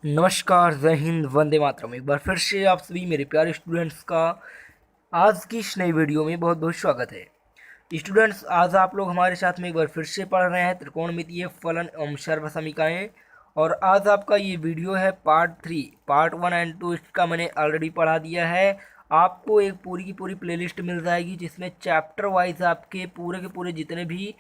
नमस्कार, जय हिंद, वंदे मातरम। एक बार फिर से आप सभी मेरे प्यारे स्टूडेंट्स का आज की इस नई वीडियो में बहुत बहुत स्वागत है। स्टूडेंट्स, आज आप लोग हमारे साथ में एक बार फिर से पढ़ रहे हैं त्रिकोणमितीय फलन एवं सर्वसमीकरणें। और आज आपका ये वीडियो है पार्ट 3। पार्ट 1 एंड 2 इसका मैंने ऑलरेडी पढ़ा दिया है। आपको एक पूरी की पूरी प्लेलिस्ट मिल जाएगी जिसमें चैप्टर वाइज आपके पूरे के पूरे जितने भी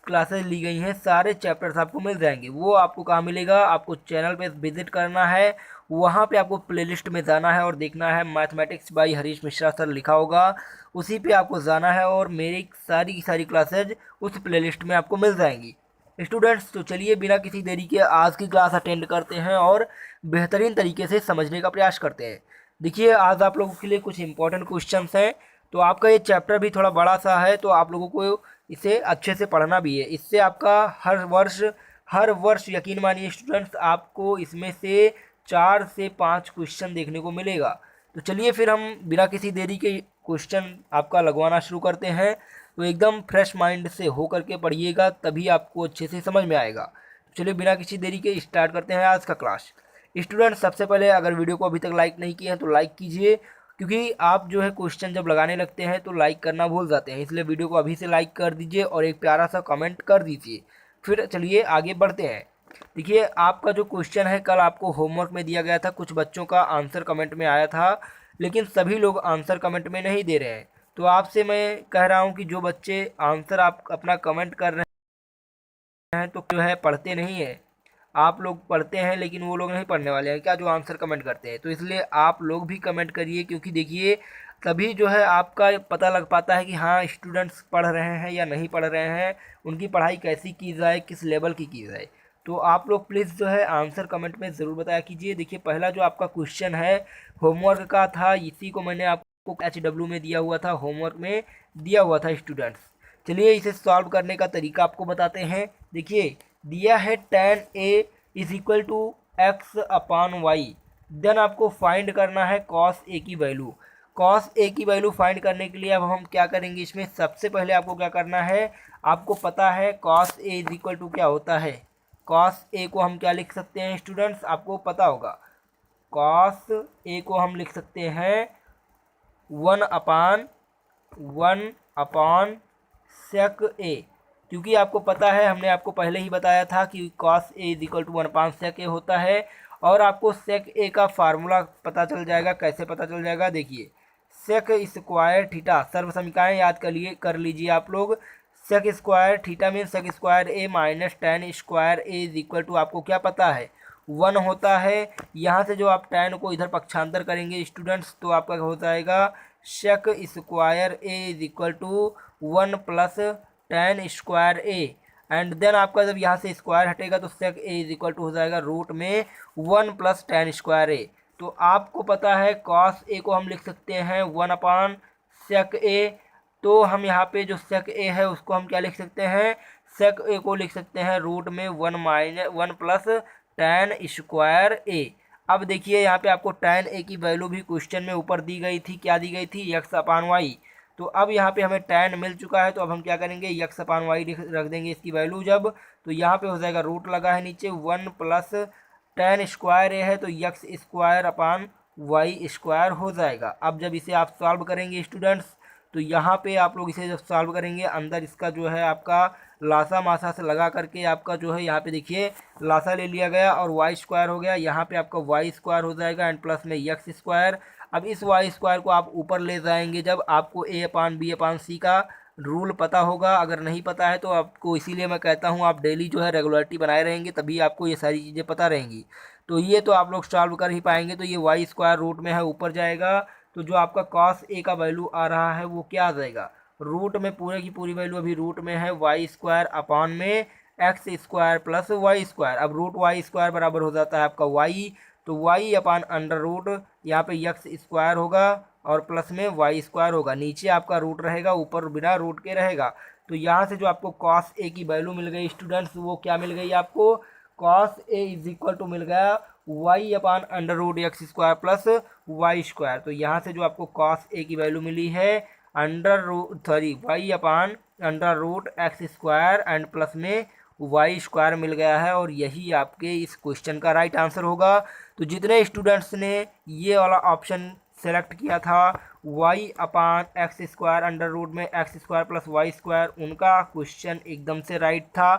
क्लासेस ली गई हैं सारे चैप्टर्स आपको मिल जाएंगे। वो आपको कहाँ मिलेगा? आपको चैनल पे विजिट करना है, वहाँ पे आपको प्लेलिस्ट में जाना है और देखना है mathematics bye Harish Mishra sir लिखा होगा, उसी पे आपको जाना है और मेरी सारी की सारी क्लासेज उस प्लेलिस्ट में आपको मिल जाएंगी। स्टूडेंट्स, तो चलिए बिना किसी देरी के आज की क्लास अटेंड करते हैं और बेहतरीन तरीके से समझने का प्रयास करते हैं। देखिए, आज आप लोगों के लिए कुछ इंपॉर्टेंट क्वेश्चंस हैं। तो आपका ये चैप्टर भी थोड़ा बड़ा सा है, तो आप लोगों को इसे अच्छे से पढ़ना भी है। इससे आपका हर वर्ष यकीन मानिए स्टूडेंट्स, आपको इसमें से 4 से 5 क्वेश्चन देखने को मिलेगा। तो चलिए फिर हम बिना किसी देरी के क्वेश्चन आपका लगवाना शुरू करते हैं। तो एकदम फ्रेश माइंड से हो करके पढ़िएगा, तभी आपको अच्छे से समझ में आएगा। तो चलिए बिना किसी देरी के स्टार्ट करते हैं आज का क्लास। स्टूडेंट, सबसे पहले अगर वीडियो को अभी तक लाइक नहीं किए हैं तो लाइक कीजिए, क्योंकि आप जो है क्वेश्चन जब लगाने लगते हैं तो लाइक करना भूल जाते हैं। इसलिए वीडियो को अभी से लाइक कर दीजिए और एक प्यारा सा कमेंट कर दीजिए। फिर चलिए आगे बढ़ते हैं। देखिए, आपका जो क्वेश्चन है कल आपको होमवर्क में दिया गया था, कुछ बच्चों का आंसर कमेंट में आया था, लेकिन सभी लोग आंसर कमेंट में नहीं दे रहे हैं। तो आपसे मैं कह रहा हूँ कि जो बच्चे आंसर आप अपना कमेंट कर रहे हैं तो जो है पढ़ते नहीं है। आप लोग पढ़ते हैं लेकिन वो लोग नहीं पढ़ने वाले हैं क्या, जो आंसर कमेंट करते हैं। तो इसलिए आप लोग भी कमेंट करिए, क्योंकि देखिए तभी जो है आपका पता लग पाता है कि हाँ स्टूडेंट्स पढ़ रहे हैं या नहीं पढ़ रहे हैं, उनकी पढ़ाई कैसी की जाए, किस लेवल की जाए। तो आप लोग प्लीज़ जो है आंसर कमेंट में ज़रूर बताया कीजिए। देखिए, पहला जो आपका क्वेश्चन है होमवर्क का था, इसी को मैंने आपको HW में दिया हुआ था, होमवर्क में दिया हुआ था स्टूडेंट्स। चलिए इसे सॉल्व करने का तरीका आपको बताते हैं। देखिए, दिया है tan A is equal to X upon Y. Then आपको फाइंड करना है cos A की वैल्यू। cos A की वैल्यू फाइंड करने के लिए अब हम क्या करेंगे, इसमें सबसे पहले आपको क्या करना है, आपको पता है cos A is equal to क्या होता है। cos A को हम क्या लिख सकते हैं स्टूडेंट्स, आपको पता होगा। cos A को हम लिख सकते हैं 1/1 सेक ए। क्योंकि आपको पता है, हमने आपको पहले ही बताया था कि cos A is equal to 1/sec A होता है। और आपको sec A का फार्मूला पता चल जाएगा। कैसे पता चल जाएगा? देखिए, सेक स्क्वायर थीटा, सर्व समीकरण याद कर लीजिए आप लोग। Sec square theta mean sec square A minus tan square A is equal to, आपको क्या पता है, 1 होता है। यहाँ से जो आप tan को इधर पक्षांतर करेंगे स्टूडेंट्स, तो आपका हो जाएगा sec square A is equal to 1 plus tan square A. And then आपका जब यहाँ से स्क्वायर हटेगा तो sec A is equal to हो जाएगा रूट में 1 प्लस tan स्क्वायर ए। तो आपको पता है cos ए को हम लिख सकते हैं 1/sec ए। तो हम यहाँ पे जो sec ए है उसको हम क्या लिख सकते हैं, sec ए को लिख सकते हैं रूट में 1 प्लस tan स्क्वायर ए। अब देखिए, यहाँ पे आपको tan ए की वैल्यू भी क्वेश्चन में ऊपर दी गई थी, क्या दी गई थी, x/y। तो अब यहाँ पे हमें tan मिल चुका है, तो अब हम क्या करेंगे, x/y रख देंगे इसकी वैल्यू जब। तो यहाँ पे हो जाएगा रूट लगा है नीचे 1 प्लस tan स्क्वायर ए है तो x square upon Y square हो जाएगा। अब जब इसे आप सॉल्व करेंगे स्टूडेंट्स, तो यहाँ पे आप लोग इसे जब सॉल्व करेंगे, अंदर इसका जो है आपका लासा मासा से लगा करके आपका जो है यहाँ पे देखिए लासा ले लिया गया और वाई स्क्वायर हो गया। यहाँ पे आपका वाई स्क्वायर हो जाएगा एंड प्लस में एक्स स्क्वायर। अब इस वाई स्क्वायर को आप ऊपर ले जाएंगे जब, आपको A/B/C का रूल पता होगा। अगर नहीं पता है तो आपको, इसीलिए मैं कहता हूँ आप डेली जो है रेगुलरिटी बनाए रहेंगे, तभी आपको ये सारी चीज़ें पता रहेंगी। तो ये तो आप लोग सॉल्व कर ही पाएंगे। तो ये वाई स्क्वायर रूट में है, ऊपर जाएगा। तो जो आपका cos A का वैल्यू आ रहा है वो क्या आ जाएगा, रूट में पूरे की पूरी वैल्यू अभी रूट में है वाई स्क्वायर अपान में X square plus Y square. अब रूट वाई स्क्वायर बराबर हो जाता है आपका वाई, तो वाई अपान अंडर रूट, यहाँ पे एक्स स्क्वायर होगा और प्लस में वाई स्क्वायर होगा। नीचे आपका रूट रहेगा, ऊपर बिना रूट के रहेगा। तो यहाँ से जो आपको cos A की वैल्यू मिल गई स्टूडेंट्स, वो क्या मिल गई आपको, cos A is equal to मिल गया Y upon under root X square plus Y square. तो यहाँ से जो आपको cos A की वैल्यू मिली है Y upon under root X square and plus में वाई स्क्वायर मिल गया है और यही आपके इस क्वेश्चन का राइट आंसर होगा। तो जितने स्टूडेंट्स ने ये वाला ऑप्शन सेलेक्ट किया था Y upon X square under root में X square plus Y square, उनका क्वेश्चन एकदम से राइट था।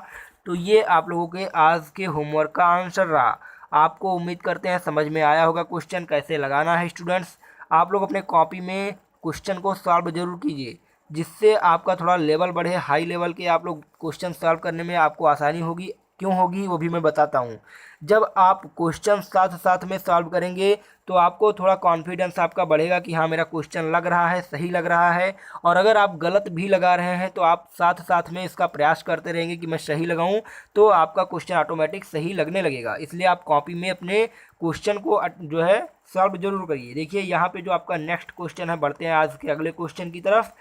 तो ये आप लोगों के आज के होमवर्क का आंसर रहा। आपको उम्मीद करते हैं समझ में आया होगा क्वेश्चन कैसे लगाना है। स्टूडेंट्स आप लोग अपने कॉपी में क्वेश्चन को सॉल्व जरूर कीजिए, जिससे आपका थोड़ा लेवल बढ़े, हाई लेवल के आप लोग क्वेश्चन सॉल्व करने में आपको आसानी होगी। क्यों होगी वो भी मैं बताता हूँ। जब आप क्वेश्चन साथ साथ में सॉल्व करेंगे तो आपको थोड़ा कॉन्फिडेंस आपका बढ़ेगा कि हाँ मेरा क्वेश्चन लग रहा है, सही लग रहा है। और अगर आप गलत भी लगा रहे हैं तो आप साथ साथ में इसका प्रयास करते रहेंगे कि मैं सही लगाऊं, तो आपका क्वेश्चन ऑटोमेटिक सही लगने लगेगा। इसलिए आप कॉपी में अपने क्वेश्चन को जो है सॉल्व जरूर करिए। देखिए यहाँ पे जो आपका नेक्स्ट क्वेश्चन है, बढ़ते हैं आज के अगले क्वेश्चन की तरफ।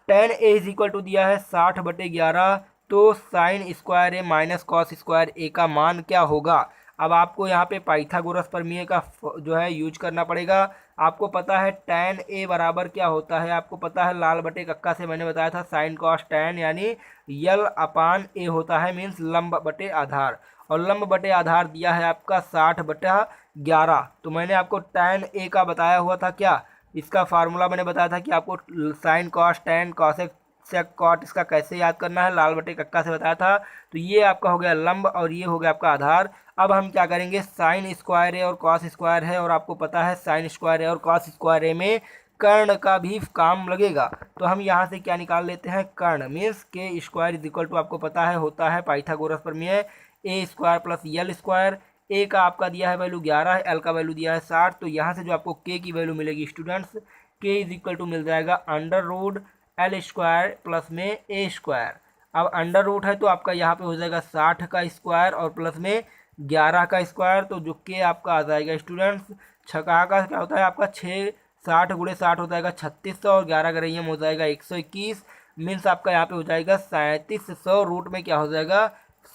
tan a is equal to दिया है 60/11, तो sine square A minus cos square A का मान क्या होगा। अब आपको यहाँ पे पाइथागोरस प्रमेय का जो है यूज करना पड़ेगा। आपको पता है tan a बराबर क्या होता है, आपको पता है लाल बटे कक्का से मैंने बताया था साइन कॉस tan यानी यल अपान ए होता है, मीन्स लंब बटे आधार। और लंब बटे आधार दिया है आपका 60/11। तो मैंने आपको tan a का बताया हुआ था क्या, इसका फार्मूला मैंने बताया था कि आपको sine cos tan cosec sec cot इसका कैसे याद करना है, लाल बटे कक्का से बताया था। तो ये आपका हो गया लंब और ये हो गया आपका आधार। अब हम क्या करेंगे, साइन स्क्वायर है और कॉस स्क्वायर है, और आपको पता है साइन स्क्वायर है और कॉस स्क्वायर है में कर्ण का भी काम लगेगा। तो हम यहाँ से क्या निकाल लेते हैं, कर्ण मीन्स के स्क्वायर इज इक्वल टू आपको पता है होता है पाइथागोरस प्रमेय ए square plus L square. A का आपका दिया है वैल्यू 11 है, एल का वैल्यू दिया है 60। तो यहाँ से जो आपको के की वैल्यू मिलेगी स्टूडेंट्स, के इज इक्वल टू मिल जाएगा under root L square plus में ए स्क्वायर। अब अंडर रूट है तो आपका यहाँ पे हो जाएगा 60 का स्क्वायर और प्लस में 11 का स्क्वायर। तो जो के आपका आ जाएगा स्टूडेंट्स, छका का क्या होता है आपका 6, 60 गुणे 60 हो जाएगा 3600 और 11 का रही हो जाएगा 121, मीन्स आपका यहाँ पे हो जाएगा 3700। रूट में क्या हो जाएगा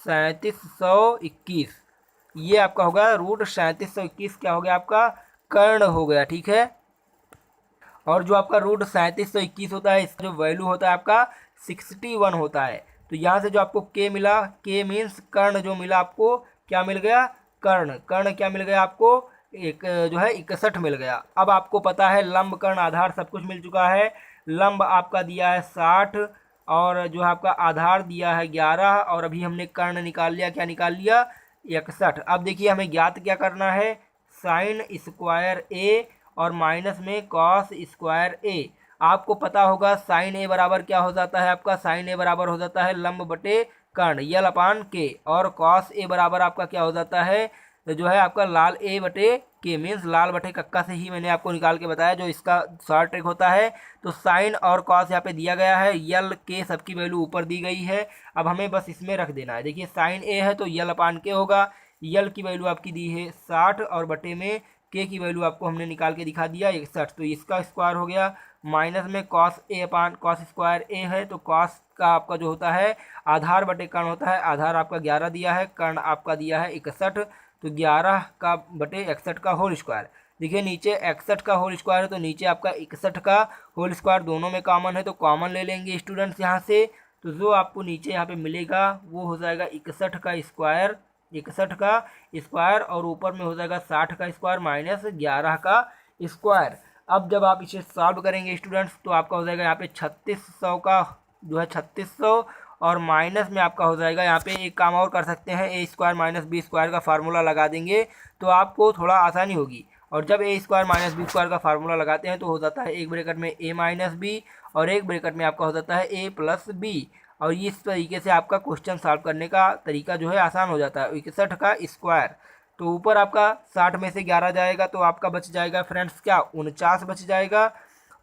3721। ये आपका होगा रूट 3721 क्या हो गया आपका कर्ण हो गया, ठीक है। और जो आपका रूट 3721 होता है इसका जो वैल्यू होता है आपका 61 होता है। तो यहाँ से जो आपको के मिला, के मीन्स कर्ण जो मिला आपको क्या मिल गया, कर्ण। कर्ण क्या मिल गया आपको, एक जो है 61 मिल गया। अब आपको पता है लंब कर्ण आधार सब कुछ मिल चुका है। लंब आपका दिया है 60 और जो आपका आधार दिया है 11 और अभी हमने कर्ण निकाल लिया, क्या निकाल लिया 61। अब देखिए हमें ज्ञात क्या करना है, साइन स्क्वायर ए और माइनस में कॉस स्क्वायर ए। आपको पता होगा साइन ए बराबर क्या हो जाता है आपका, साइन ए बराबर हो जाता है लंब बटे कर्ण यल अपान के, और कॉस ए बराबर आपका क्या हो जाता है जो है आपका लाल ए बटे के, मीन्स लाल बटे कक्का से ही मैंने आपको निकाल के बताया जो इसका शॉर्ट ट्रिक होता है। तो साइन और कॉस यहाँ पे दिया गया है, यल के सबकी वैल्यू ऊपर दी गई है। अब हमें बस इसमें रख देना है। देखिए साइन ए है तो यल अपान के होगा, यल की वैल्यू आपकी दी है 60 और बटे में के की वैल्यू आपको हमने निकाल के दिखा दिया 61। तो इसका स्क्वायर हो गया, माइनस में cos A upon cos square ए है तो कॉस का आपका जो होता है आधार बटे कर्ण होता है, आधार आपका 11 दिया है, कर्ण आपका दिया है 61। तो 11 का बटे 61 का होल स्क्वायर। देखिए नीचे 61 का होल स्क्वायर है तो नीचे आपका 61 का होल स्क्वायर दोनों में कॉमन है, तो कॉमन ले लेंगे स्टूडेंट्स यहाँ से। तो जो आपको नीचे यहाँ पे मिलेगा वो हो जाएगा 61 का स्क्वायर, 61 का स्क्वायर और ऊपर में हो जाएगा 60 का स्क्वायर माइनस 11 का स्क्वायर। अब जब आप इसे सॉल्व करेंगे स्टूडेंट्स तो आपका हो जाएगा यहाँ पे 3600 का जो है 3600 और माइनस में आपका हो जाएगा यहाँ पे एक काम और कर सकते हैं, ए स्क्वायर माइनस बी स्क्वायर का फार्मूला लगा देंगे तो आपको थोड़ा आसानी होगी। और जब ए स्क्वायर माइनस बी स्क्वायर का फार्मूला लगाते हैं तो हो जाता है एक ब्रैकेट में ए माइनस बी और एक ब्रैकेट में आपका हो जाता है ए प्लस बी। और इस तरीके से आपका क्वेश्चन सॉल्व करने का तरीका जो है आसान हो जाता है। 61 का स्क्वायर तो ऊपर आपका 60 में से 11 जाएगा तो आपका बच जाएगा फ्रेंड्स क्या 49 बच जाएगा,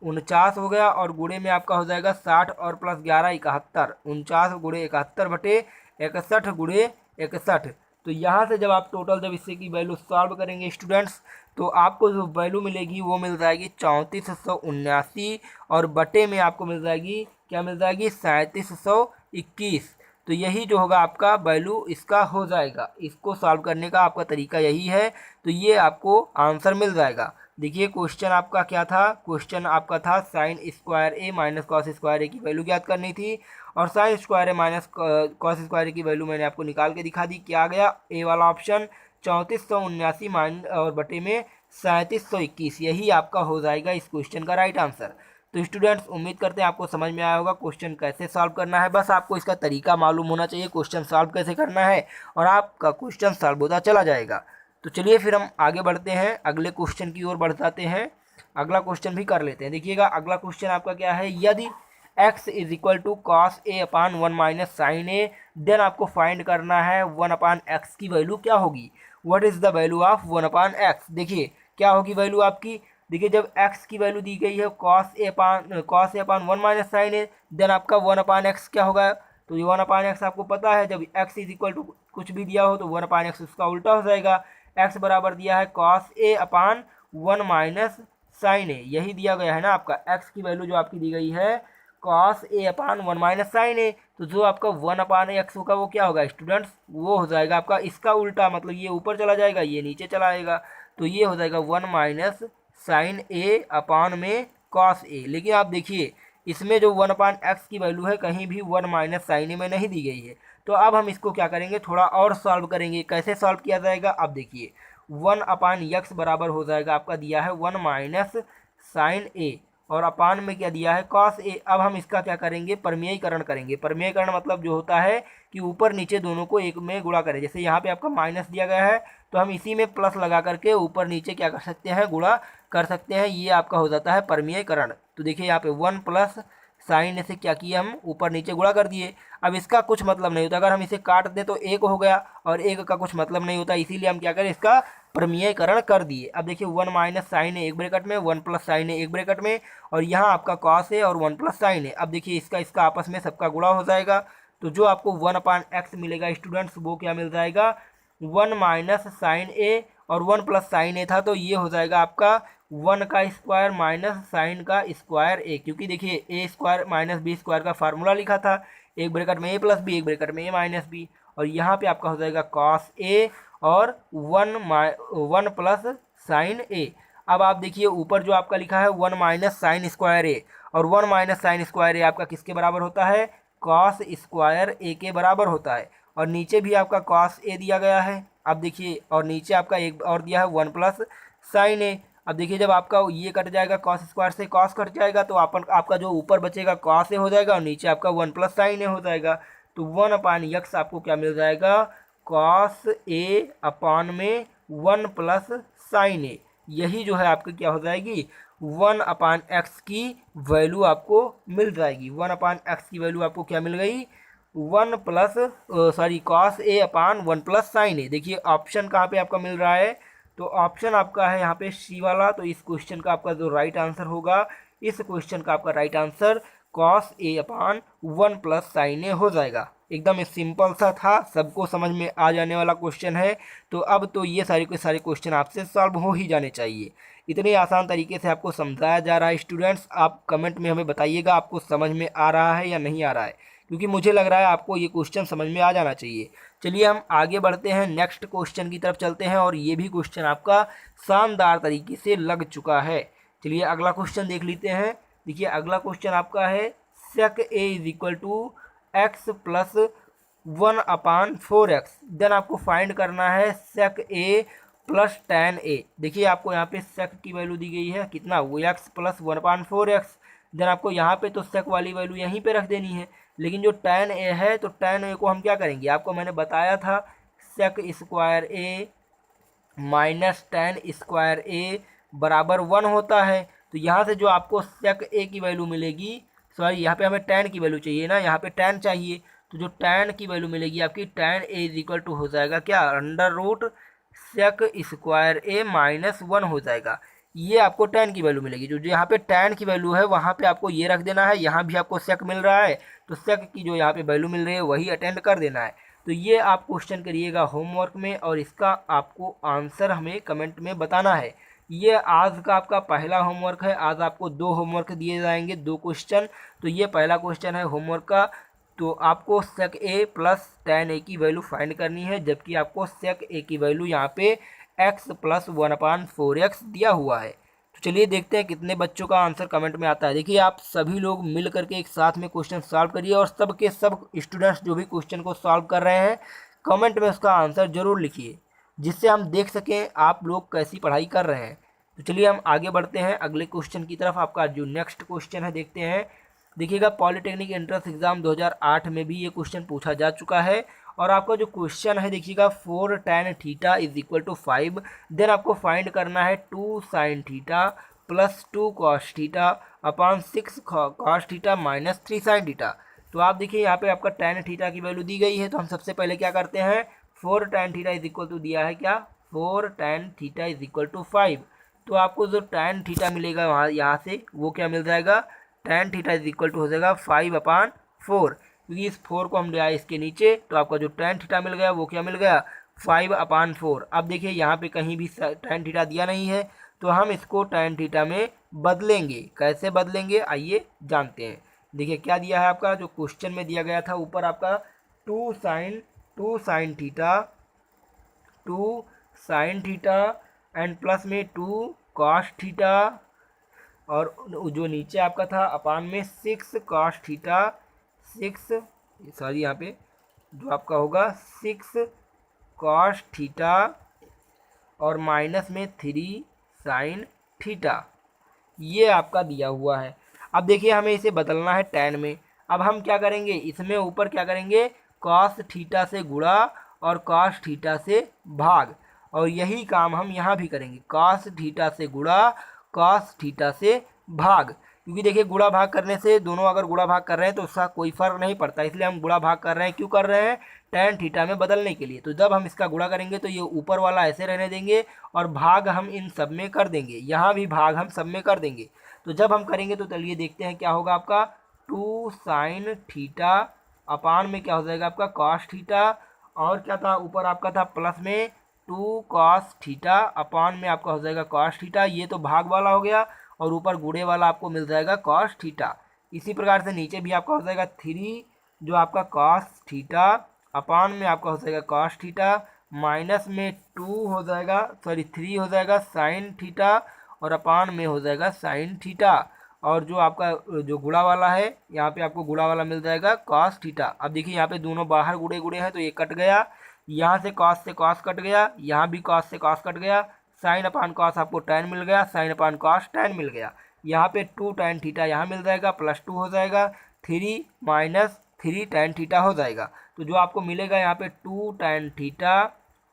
49 हो गया। और गुणे में आपका हो जाएगा 60 और प्लस 11 71, 49 गुणे 71 बटे 61 गुणे 61। तो यहाँ से जब आप टोटल जब इससे की वैल्यू सॉल्व करेंगे स्टूडेंट्स तो आपको जो वैल्यू मिलेगी वो मिल जाएगी 3479 और बटे में आपको मिल जाएगी क्या मिल जाएगी 3721। तो यही जो होगा आपका वैल्यू इसका हो जाएगा। इसको सॉल्व करने का आपका तरीका यही है, तो ये आपको आंसर मिल जाएगा। देखिए क्वेश्चन आपका क्या था, क्वेश्चन आपका था sign square A minus cos square ए की वैल्यू ज्ञात करनी थी, और sign square A minus cos square ए की वैल्यू मैंने आपको निकाल के दिखा दी। क्या आ गया, ए वाला ऑप्शन 3479 माइन और बटे में 3721, यही आपका हो जाएगा इस क्वेश्चन का राइट आंसर। तो स्टूडेंट्स उम्मीद करते हैं आपको समझ में आया होगा क्वेश्चन कैसे सॉल्व करना है। बस आपको इसका तरीका मालूम होना चाहिए क्वेश्चन सॉल्व कैसे करना है, और आपका क्वेश्चन सॉल्व होता चला जाएगा। तो चलिए फिर हम आगे बढ़ते हैं, अगले क्वेश्चन की ओर बढ़ जाते हैं, अगला क्वेश्चन भी कर लेते हैं। देखिएगा अगला क्वेश्चन आपका क्या है, यदि x is equal to cos A upon 1 minus sine A, then आपको फाइंड करना है 1 अपान एक्स की वैल्यू क्या होगी। What is the value of 1 upon X. देखिए क्या होगी वैल्यू आपकी, देखिए जब x की वैल्यू दी गई है cos A upon 1 minus sine A, then आपका 1 अपान एक्स क्या होगा। तो ये 1 अपान एक्स आपको पता है, जब x इज इक्वल टू कुछ भी दिया हो तो 1 अपान एक्स उसका उल्टा हो जाएगा। x बराबर दिया है cos A upon 1 minus sine ए, यही दिया गया है ना आपका। x की वैल्यू जो आपकी दी गई है cos A upon 1 minus sine ए, तो जो आपका 1 अपान एक्स होगा वो क्या होगा स्टूडेंट्स, वो हो जाएगा आपका इसका उल्टा, मतलब ये ऊपर चला जाएगा ये नीचे चला आएगा, तो ये हो जाएगा 1 माइनस साइन ए अपान में कॉस ए। लेकिन आप देखिए इसमें जो 1 अपान एक्स की वैल्यू है कहीं भी 1 माइनस साइन ए में नहीं दी गई है। तो अब हम इसको क्या करेंगे, थोड़ा और सॉल्व करेंगे। कैसे सॉल्व किया जाएगा, अब देखिए 1 अपान एक्स बराबर हो जाएगा आपका दिया है 1 माइनस साइन ए, और अपान में क्या दिया है कॉस ए। अब हम इसका क्या करेंगे, परमेयीकरण करेंगे। परमेयीकरण मतलब जो होता है कि ऊपर नीचे दोनों को एक में गुणा करें। जैसे यहाँ पे आपका माइनस दिया गया है तो हम इसी में प्लस लगा करके ऊपर नीचे क्या कर सकते हैं, गुणा कर सकते हैं। ये आपका हो जाता है परमेयीकरण। तो देखिए यहाँ पे 1 प्लस साइन से क्या किया, हम ऊपर नीचे गुणा कर दिए। अब इसका कुछ मतलब नहीं होता, अगर हम इसे काट दें तो एक हो गया, और एक का कुछ मतलब नहीं होता, इसीलिए हम क्या करें, इसका परमेयीकरण कर दिए। अब देखिए 1 माइनस साइन है एक ब्रैकेट में, 1 प्लस साइन है एक ब्रैकेट में, और यहाँ आपका कॉस है और 1 प्लस साइन है। अब देखिए इसका आपस में सबका गुणा हो जाएगा, तो जो आपको 1 अपान एक्स मिलेगा स्टूडेंट्स वो क्या मिल जाएगा, 1 माइनस साइन ए, और 1 प्लस साइन ए था तो ये हो जाएगा आपका 1 का स्क्वायर माइनस साइन का स्क्वायर ए, क्योंकि देखिए ए स्क्वायर माइनस बी स्क्वायर का फार्मूला लिखा था, एक ब्रैकेट में ए प्लस बी एक ब्रैकेट में ए माइनस बी, और यहाँ पे आपका हो जाएगा कॉस ए और 1 प्लस साइन ए। अब आप देखिए ऊपर जो आपका लिखा है 1 माइनस साइन स्क्वायर ए, और 1 माइनस साइन स्क्वायर ए आपका किसके बराबर होता है, कॉस स्क्वायर ए के बराबर होता है, और नीचे भी आपका कॉस ए दिया गया है। अब देखिए और नीचे आपका एक और दिया है 1 प्लस साइन ए। अब देखिए जब आपका ये कट जाएगा कॉस स्क्वायर से कॉस कट जाएगा, तो आपका जो ऊपर बचेगा कॉस ए हो जाएगा, और नीचे आपका 1 प्लस साइन ए हो जाएगा। तो 1 अपान एक्स आपको क्या मिल जाएगा, कॉस ए अपान में 1 प्लस साइन ए, यही जो है आपकी क्या हो जाएगी 1 अपान एक्स की वैल्यू आपको मिल जाएगी। 1 अपान एक्स की वैल्यू आपको क्या मिल गई, 1 plus cos A upon 1 plus sign ए। देखिए ऑप्शन कहाँ पे आपका मिल रहा है, तो ऑप्शन आपका है यहाँ पे सी वाला। तो इस क्वेश्चन का आपका जो राइट आंसर होगा, इस क्वेश्चन का आपका right answer cos A upon 1 plus sign ए हो जाएगा। एकदम सिंपल सा था, सबको समझ में आ जाने वाला क्वेश्चन है। तो अब तो ये सारे के सारे क्वेश्चन आपसे सॉल्व हो ही जाने चाहिए, इतने आसान तरीके से आपको समझाया जा रहा है। स्टूडेंट्स आप कमेंट में हमें बताइएगा आपको समझ में आ रहा है या नहीं आ रहा है, क्योंकि मुझे लग रहा है आपको ये क्वेश्चन समझ में आ जाना चाहिए। चलिए हम आगे बढ़ते हैं, नेक्स्ट क्वेश्चन की तरफ चलते हैं, और ये भी क्वेश्चन आपका शानदार तरीके से लग चुका है। चलिए अगला क्वेश्चन देख लेते हैं। देखिए अगला क्वेश्चन आपका है sec A is equal to X plus 1 upon 4x, then आपको फाइंड करना है सेक ए प्लस tan ए। देखिए आपको यहाँ पे सेक की वैल्यू दी गई है कितना, वो x plus 1 upon 4x, then आपको यहाँ पे तो सेक वाली वैल्यू यहीं पे रख देनी है। लेकिन जो tan ए है, तो tan ए को हम क्या करेंगे, आपको मैंने बताया था सेक square A minus tan square ए बराबर 1 होता है। तो यहाँ से जो आपको सेक ए की वैल्यू मिलेगी, सॉरी यहाँ पे हमें tan की वैल्यू चाहिए ना, यहाँ पे tan चाहिए, तो जो tan की वैल्यू मिलेगी आपकी tan ए इज इक्वल टू हो जाएगा क्या, under root sec square A minus 1 हो जाएगा। ये आपको tan की वैल्यू मिलेगी। जो यहाँ पे tan की वैल्यू है वहाँ पे आपको ये रख देना है, यहाँ भी आपको सेक मिल रहा है तो सेक की जो यहाँ पे वैल्यू मिल रही है वही अटेंड कर देना है। तो ये आप क्वेश्चन करिएगा होमवर्क में, और इसका आपको आंसर हमें कमेंट में बताना है। ये आज का आपका पहला होमवर्क है। आज आपको 2 होमवर्क दिए जाएंगे, 2 क्वेश्चन। तो ये पहला क्वेश्चन है होमवर्क का, तो आपको सेक ए प्लस tan ए की वैल्यू फाइंड करनी है, जबकि आपको सेक ए की वैल्यू यहाँ पे x प्लस 1 अपान 4x दिया हुआ है। चलिए देखते हैं कितने बच्चों का आंसर कमेंट में आता है। देखिए आप सभी लोग मिल करके एक साथ में क्वेश्चन सॉल्व करिए और सब के सब स्टूडेंट्स जो भी क्वेश्चन को सॉल्व कर रहे हैं कमेंट में उसका आंसर जरूर लिखिए, जिससे हम देख सकें आप लोग कैसी पढ़ाई कर रहे हैं। तो चलिए हम आगे बढ़ते हैं अगले क्वेश्चन की तरफ। आपका जो नेक्स्ट क्वेश्चन है देखते हैं। देखिएगा पॉलिटेक्निक एंट्रेंस एग्जाम 2008 में भी ये क्वेश्चन पूछा जा चुका है और आपका जो क्वेश्चन है देखिएगा 4 tan theta is equal to 5, then आपको फाइंड करना है 2 sin theta plus 2 cos theta upon 6 cos theta minus 3 sin theta. तो आप देखिए यहाँ पे आपका tan थीटा की वैल्यू दी गई है, तो हम सबसे पहले क्या करते हैं 4 tan theta is equal to दिया है क्या 4 tan theta is equal to 5। तो आपको जो tan थीटा मिलेगा वहाँ यहाँ से वो क्या मिल जाएगा tan theta is equal to हो जाएगा 5/4, क्योंकि इस 4 को हम ले आए इसके नीचे, तो आपका जो tan थीटा मिल गया वो क्या मिल गया 5/4। अब देखिए यहाँ पे कहीं भी tan थीटा दिया नहीं है, तो हम इसको tan थीटा में बदलेंगे। कैसे बदलेंगे आइए जानते हैं। देखिए क्या दिया है आपका जो क्वेश्चन में दिया गया था ऊपर आपका 2 sin theta 2 sin theta and plus में 2 cos थीटा और जो नीचे आपका था अपान में 6 cos थीटा 6 सॉरी यहाँ पे जो आपका होगा 6 cos थीटा और माइनस में 3 sin थीटा, ये आपका दिया हुआ है। अब देखिए हमें इसे बदलना है tan में। अब हम क्या करेंगे इसमें ऊपर क्या करेंगे cos थीटा से गुणा और cos थीटा से भाग, और यही काम हम यहाँ भी करेंगे cos थीटा से गुणा cos थीटा से भाग, क्योंकि देखिए गुणा भाग करने से दोनों अगर गुणा भाग कर रहे हैं तो उसका कोई फर्क नहीं पड़ता, इसलिए हम गुणा भाग कर रहे हैं। क्यों कर रहे हैं tan थीटा में बदलने के लिए। तो जब हम इसका गुणा करेंगे तो ये ऊपर वाला ऐसे रहने देंगे और भाग हम इन सब में कर देंगे, यहाँ भी भाग हम सब में कर देंगे। तो जब हम करेंगे तो चलिए देखते हैं क्या होगा आपका 2 sin थीटा अपान में क्या हो जाएगा आपका cos थीटा, और क्या था ऊपर आपका था प्लस में 2 cos थीटा अपान में आपका हो जाएगा cos थीटा, ये तो भाग वाला हो गया, और ऊपर गुणे वाला आपको मिल जाएगा cos थीटा। इसी प्रकार से नीचे भी आपका हो जाएगा 3 जो आपका cos थीटा अपान में आपका हो जाएगा cos थीटा माइनस में 2 हो जाएगा 3 हो जाएगा sin थीटा और अपान में हो जाएगा sin थीटा, और जो आपका जो गुणा वाला है यहाँ पे आपको गुणा वाला मिल जाएगा cos थीटा। अब देखिए यहाँ पे दोनों बाहर गुणे गुणे हैं तो ये कट गया, यहाँ से cos कट गया, यहाँ भी cos से cos कट गया, साइन अपान कॉस आपको tan मिल गया, साइन अपान कॉस tan मिल गया। यहाँ पे 2 tan थीटा यहाँ मिल जाएगा प्लस 2 हो जाएगा 3 माइनस 3 tan थीटा हो जाएगा। तो जो आपको मिलेगा यहाँ पे 2 tan थीटा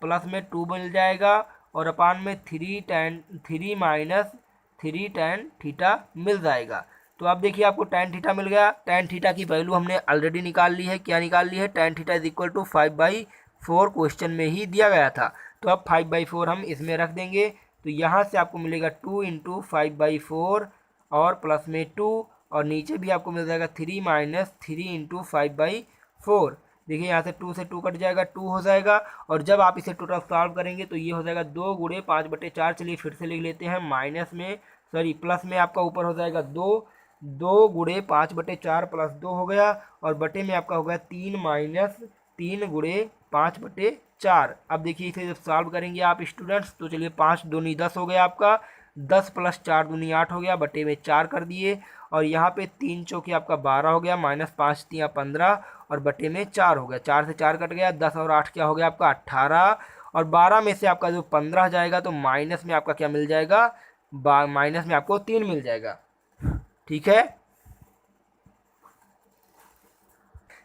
प्लस में 2 मिल जाएगा और अपान में 3 माइनस 3 tan थीटा मिल जाएगा। तो अब देखिए आपको tan थीटा मिल गया। tan थीटा की वैल्यू हमने ऑलरेडी निकाल ली है। क्या निकाल ली है tan theta is equal to 5/4 question में ही दिया गया था। तो अब 5/4 हम इसमें रख देंगे, तो यहाँ से आपको मिलेगा 2 × 5/4 और प्लस में 2 और नीचे भी आपको मिल जाएगा 3 माइनस 3 × 5/4। देखिए यहाँ से 2 से 2 कट जाएगा 2 हो जाएगा, और जब आप इसे टोटल सॉल्व करेंगे तो ये हो जाएगा 2 × 5/4। चलिए फिर से लिख लेते हैं माइनस में प्लस में आपका ऊपर हो जाएगा 2 × 5/4 प्लस 2 हो गया, और बटे में आपका हो गया 3 माइनस 3 × 5/4। अब देखिए इसे जब सॉल्व करेंगे आप स्टूडेंट्स तो चलिए 5 दूनी 10 हो गया आपका, 10 + 4 दूनी 8 हो गया, बटे में 4 कर दिए, और यहाँ पे 3 चौके आपका 12 हो गया, माइनस 5 × 3 = 15 और बटे में 4 हो गया, 4 से 4 कट गया, 10 और 8 क्या हो गया आपका 18, और 12 में से आपका जो 15 जाएगा तो माइनस में आपका क्या मिल जाएगा, माइनस में आपको 3 मिल जाएगा। ठीक है,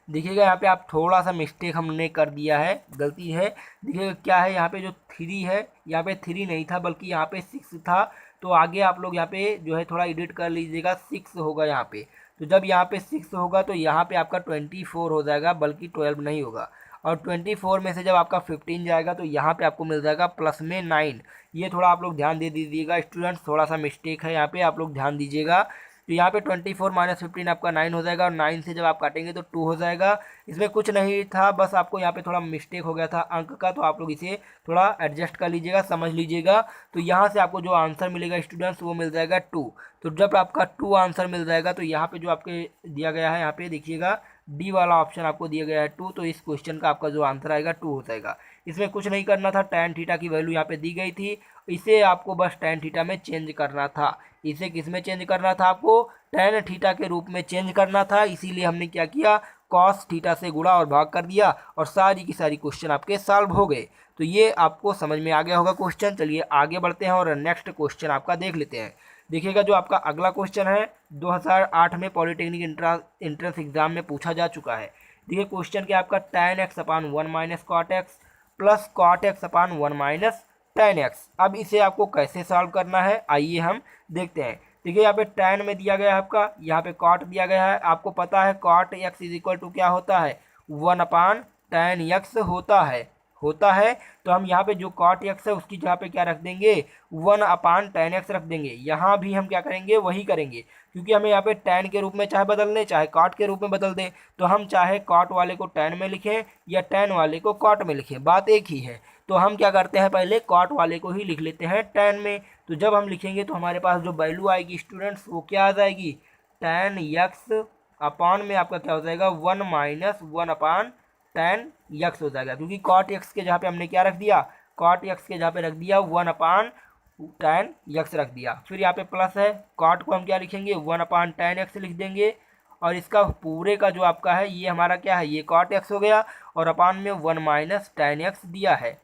देखिएगा यहाँ पे आप थोड़ा सा मिस्टेक हमने कर दिया है, गलती है। देखिएगा क्या है यहाँ पे जो 3 है, यहाँ पे 3 नहीं था बल्कि यहाँ पे 6 था, तो आगे आप लोग यहाँ पे जो है थोड़ा एडिट कर लीजिएगा, 6 होगा यहाँ पे। तो जब यहाँ पे 6 होगा तो यहाँ पे आपका 24 हो जाएगा, बल्कि 12 नहीं होगा, और 24 में से जब आपका 15 जाएगा तो यहाँ पे आपको मिल जाएगा प्लस में 9। ये थोड़ा आप लोग ध्यान दे दीजिएगा स्टूडेंट्स, थोड़ा सा मिस्टेक है यहाँ पे, आप लोग ध्यान दीजिएगा। तो यहाँ पे 24 - 15 आपका 9 हो जाएगा, और 9 से जब आप काटेंगे तो 2 हो जाएगा। इसमें कुछ नहीं था, बस आपको यहाँ पे थोड़ा मिस्टेक हो गया था अंक का, तो आप लोग इसे थोड़ा एडजस्ट कर लीजिएगा, समझ लीजिएगा। तो यहाँ से आपको जो आंसर मिलेगा स्टूडेंट्स वो मिल जाएगा 2। तो जब आपका 2 आंसर मिल जाएगा तो यहाँ पे जो आपके दिया गया है, यहाँ पे देखिएगा डी वाला ऑप्शन आपको दिया गया है 2, तो इस क्वेश्चन का आपका जो आंसर आएगा 2 हो जाएगा। इसमें कुछ नहीं करना था, tan थीटा की वैल्यू यहाँ पे दी गई थी, इसे आपको बस tan थीटा में चेंज करना था। इसे किस में चेंज करना था? आपको tan थीटा के रूप में चेंज करना था। इसीलिए हमने क्या किया, cos थीटा से गुणा और भाग कर दिया और सारी की सारी क्वेश्चन आपके सॉल्व हो गए। तो ये आपको समझ में आ गया होगा क्वेश्चन। चलिए आगे बढ़ते हैं और नेक्स्ट क्वेश्चन आपका देख लेते हैं। देखिएगा जो आपका अगला क्वेश्चन है 2008 में पॉलिटेक्निक इंट्रेंस एग्जाम में पूछा जा चुका है। देखिए क्वेश्चन क्या आपका, tan x upon 1 minus cot X plus cot X upon 1 minus tan x। अब इसे आपको कैसे सॉल्व करना है आइए हम देखते हैं। देखिए यहाँ पे tan में दिया गया है आपका, यहाँ पे cot दिया गया है। आपको पता है cot x is equal to क्या होता है, 1 अपान tan x होता है। तो हम यहाँ पे जो cot x है उसकी जगह पे क्या रख देंगे, 1 अपान tan x रख देंगे। यहाँ भी हम क्या करेंगे, वही करेंगे, क्योंकि हमें यहाँ पे tan के रूप में चाहे बदल दें चाहे cot के रूप में बदल दें। तो हम चाहे cot वाले को tan में लिखें या tan वाले को cot में लिखें, बात एक ही है। तो हम क्या करते हैं, पहले cot वाले को ही लिख लेते हैं tan में। तो जब हम लिखेंगे तो हमारे पास जो वैल्यू आएगी स्टूडेंट्स वो क्या आ जाएगी, tan x अपान में आपका क्या हो जाएगा, 1 माइनस 1 अपान tan x हो जाएगा, क्योंकि cot x के जहाँ पे हमने क्या रख दिया, cot x के जहाँ पे रख दिया 1 अपान tan x रख दिया। फिर यहाँ पे प्लस है, cot को हम क्या लिखेंगे, 1 अपान tan x लिख देंगे। और इसका पूरे का जो आपका है ये हमारा क्या है, ये cot x हो गया और अपान में 1 माइनस tan x दिया है।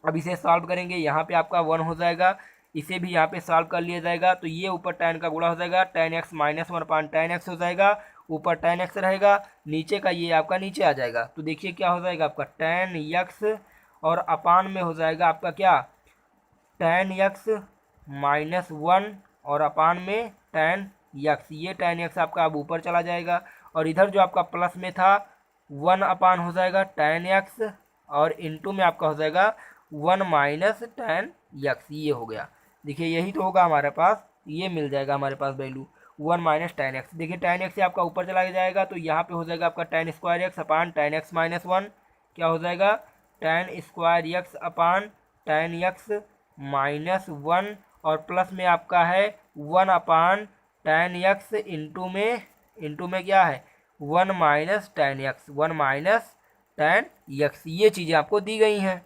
अब इसे सॉल्व करेंगे, यहाँ पे आपका 1 हो जाएगा, इसे भी यहाँ पे सॉल्व कर लिया जाएगा। तो ये ऊपर tan का गुणा हो जाएगा, tan x माइनस 1 अपान tan x हो जाएगा, ऊपर tan x रहेगा, नीचे का ये आपका नीचे आ जाएगा। तो देखिए क्या हो जाएगा आपका tan x और अपान में हो जाएगा आपका क्या, tan x माइनस 1 और अपान में tan x। ये tan x आपका अब ऊपर चला जाएगा और इधर जो आपका प्लस में था 1 अपान हो जाएगा tan x और इनटू में आपका हो जाएगा 1 माइनस tan x। ये हो गया, देखिए यही तो होगा हमारे पास, ये मिल जाएगा हमारे पास वैल्यू 1 माइनस tan x। देखिए tan x से आपका ऊपर चला जाएगा तो यहाँ पे हो जाएगा आपका tan स्क्वायर x अपान tan x माइनस 1। क्या हो जाएगा, tan स्क्वायर x अपान tan x माइनस 1 और प्लस में आपका है 1 अपान tan x इंटू में क्या है 1 minus tan x, 1 minus tan x। ये चीज़ें आपको दी गई हैं।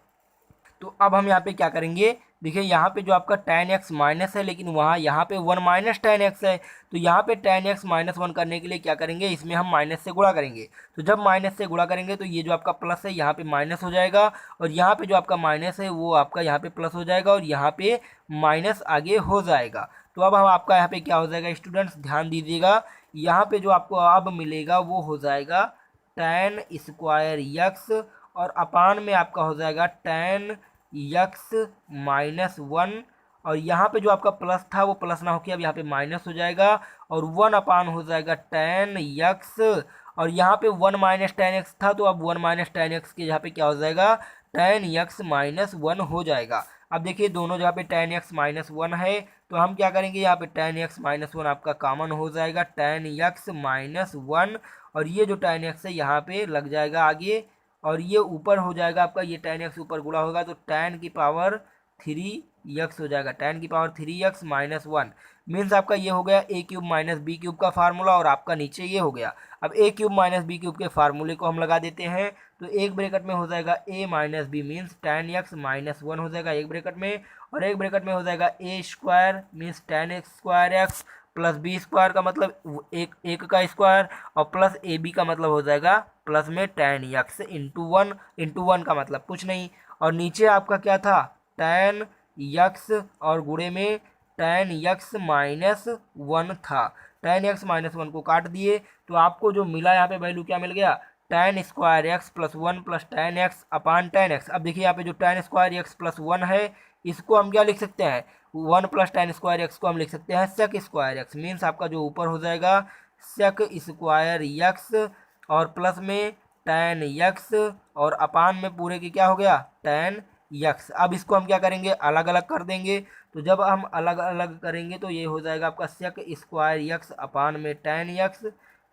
तो अब हम यहाँ पे क्या करेंगे, देखिए यहाँ पे जो आपका tan x माइनस है लेकिन वहाँ यहाँ पे 1 माइनस tan x है। तो यहाँ पे tan x माइनस 1 करने के लिए क्या करेंगे, इसमें हम माइनस से गुणा करेंगे। तो जब माइनस से गुणा करेंगे तो ये जो आपका प्लस है यहाँ पे माइनस हो जाएगा और यहाँ पे जो आपका माइनस है वो आपका यहाँ पे प्लस हो जाएगा और यहाँ पे माइनस आगे हो जाएगा। तो अब हम आपका यहाँ पे क्या हो जाएगा स्टूडेंट्स, ध्यान दीजिएगा, यहाँ पे जो आपको अब मिलेगा वो हो जाएगा tan स्क्वायर x और अपान में आपका हो जाएगा tan x माइनस 1 और यहाँ पे जो आपका प्लस था वो प्लस ना होकर अब यहाँ पे माइनस हो जाएगा और 1 अपान हो जाएगा tan x और यहाँ पे 1 माइनस tan x था तो अब 1 माइनस tan x के यहाँ पे क्या हो जाएगा, tan x माइनस 1 हो जाएगा। अब देखिए दोनों जगह पे tan x माइनस 1 है तो हम क्या करेंगे, यहाँ पे tan x माइनस 1 आपका कॉमन हो जाएगा, tan x माइनस 1 और ये जो tan x है यहाँ पे लग जाएगा आगे और ये ऊपर हो जाएगा आपका, ये tan x ऊपर गुणा होगा तो tan की पावर 3x हो जाएगा, tan की पावर 3x माइनस 1 मीन्स आपका ये हो गया a cube minus B cube का फार्मूला और आपका नीचे ये हो गया। अब a cube minus B cube के फार्मूले को हम लगा देते हैं तो एक ब्रैकेट में हो जाएगा a minus B means tan x minus 1 हो जाएगा एक ब्रैकेट में और एक ब्रैकेट में हो जाएगा a square means tan x square x plus B square का मतलब एक का स्क्वायर और प्लस ए बी का मतलब हो जाएगा प्लस में tan x इंटू वन का मतलब कुछ नहीं और नीचे आपका क्या था tan x और गुणे में tan x माइनस 1 था। tan x माइनस 1 को काट दिए तो आपको जो मिला यहाँ पे वैल्यू क्या मिल गया, tan square x plus 1 plus tan x अपान tan x। अब देखिए यहाँ पे जो tan स्क्वायर एक्स प्लस 1 है इसको हम क्या लिख सकते हैं, 1 प्लस tan स्क्वायर एक्स को हम लिख सकते हैं sec स्क्वायर एक्स मीन्स आपका जो ऊपर हो जाएगा sec स्क्वायर एक्स और प्लस में tan x और अपान में पूरे की क्या हो गया tan x। अब इसको हम क्या करेंगे, अलग अलग कर देंगे। तो जब हम अलग अलग करेंगे तो ये हो जाएगा आपका sec स्क्वायर x अपान में tan x,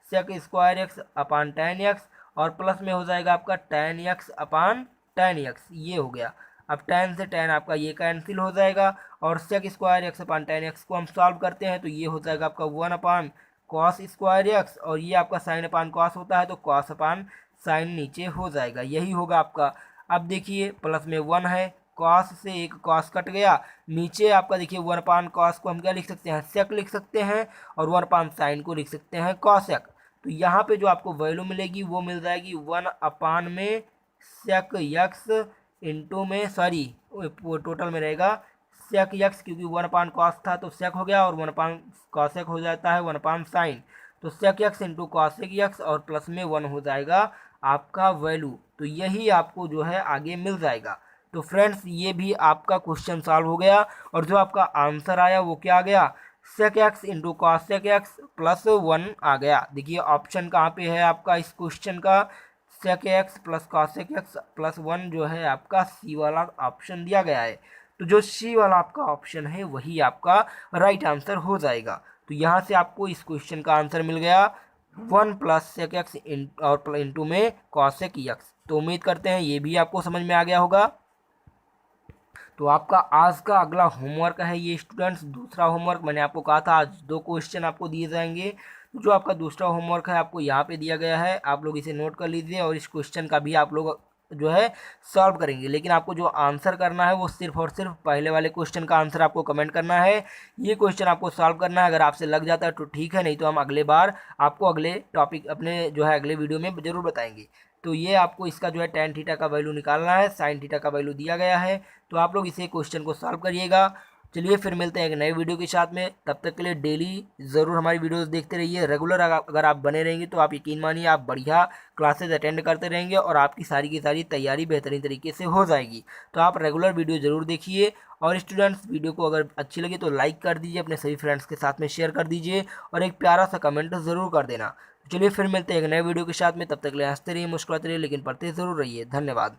sec square x अपान tan x और प्लस में हो जाएगा आपका tan x अपान tan x। ये हो गया, अब tan से tan आपका ये कैंसिल हो जाएगा और sec स्क्वायर x अपान tan x को हम सॉल्व करते हैं तो ये हो जाएगा आपका 1 अपान cos स्क्वायर x और ये आपका साइन अपान cos होता है तो cos अपान साइन नीचे हो जाएगा, यही होगा आपका। अब देखिए प्लस में 1 है, कॉस से एक कॉस कट गया, नीचे आपका देखिए 1 अपान कॉस को हम क्या लिख सकते हैं, सेक लिख सकते हैं, और 1 अपान साइन को लिख सकते हैं कॉसेक। तो यहाँ पे जो आपको वैल्यू मिलेगी वो मिल जाएगी 1 अपान में सेक यक्स इंटू में, सॉरी टोटल में रहेगा सेक यक्स, क्योंकि 1 अपान कॉस था तो सेक हो गया, और 1 अपान कॉसेक हो जाता है 1 अपान साइन, तो सेक यक्स इंटू कॉसेक यक्स, और प्लस में 1 हो जाएगा आपका वैल्यू। तो यही आपको जो है आगे मिल जाएगा। तो फ्रेंड्स ये भी आपका क्वेश्चन सॉल्व हो गया, और जो आपका आंसर आया वो क्या आ गया, sec X into cosec X plus 1 आ गया। देखिए ऑप्शन कहाँ पे है आपका इस क्वेश्चन का, sec X plus cosec X plus 1 जो है आपका सी वाला ऑप्शन दिया गया है। तो जो सी वाला आपका ऑप्शन है वही आपका राइट आंसर हो जाएगा। तो यहाँ से आपको इस क्वेश्चन का आंसर मिल गया 1 प्लस सेक एक्स और इंटू में कॉसेक एक्स। तो उम्मीद करते हैं ये भी आपको समझ में आ गया होगा। तो आपका आज का अगला होमवर्क है ये स्टूडेंट्स, दूसरा होमवर्क मैंने आपको कहा था आज 2 क्वेश्चन आपको दिए जाएंगे। तो जो आपका दूसरा होमवर्क है आपको यहाँ पे दिया गया है, आप लोग इसे नोट कर लीजिए, और इस क्वेश्चन का भी आप लोग जो है सॉल्व करेंगे। लेकिन आपको जो आंसर करना है वो सिर्फ और सिर्फ पहले वाले क्वेश्चन का आंसर आपको कमेंट करना है, ये क्वेश्चन आपको सॉल्व करना है। अगर आपसे लग जाता है तो ठीक है, नहीं तो हम अगले बार आपको अगले टॉपिक अपने जो है अगले वीडियो में ज़रूर बताएंगे। तो ये आपको इसका जो है tan थीटा का वैल्यू निकालना है, sin थीटा का वैल्यू दिया गया है। तो आप लोग इसे क्वेश्चन को सॉल्व करिएगा। चलिए फिर मिलते हैं एक नए वीडियो के साथ में, तब तक के लिए डेली ज़रूर हमारी वीडियोस देखते रहिए। रेगुलर अगर आप बने रहेंगे तो आप यकीन मानिए आप बढ़िया क्लासेस अटेंड करते रहेंगे, और आपकी सारी की सारी तैयारी बेहतरीन तरीके से हो जाएगी। तो आप रेगुलर वीडियो ज़रूर देखिए, और स्टूडेंट्स वीडियो को अगर अच्छी लगे तो लाइक कर दीजिए, अपने सभी फ्रेंड्स के साथ में शेयर कर दीजिए, और एक प्यारा सा कमेंट ज़रूर कर देना। चलिए फिर मिलते हैं एक नए वीडियो के साथ में, तब तक के लिए हंसते रहिए, मुस्कुराते रहिए, लेकिन पढ़ते ज़रूर रहिए। धन्यवाद।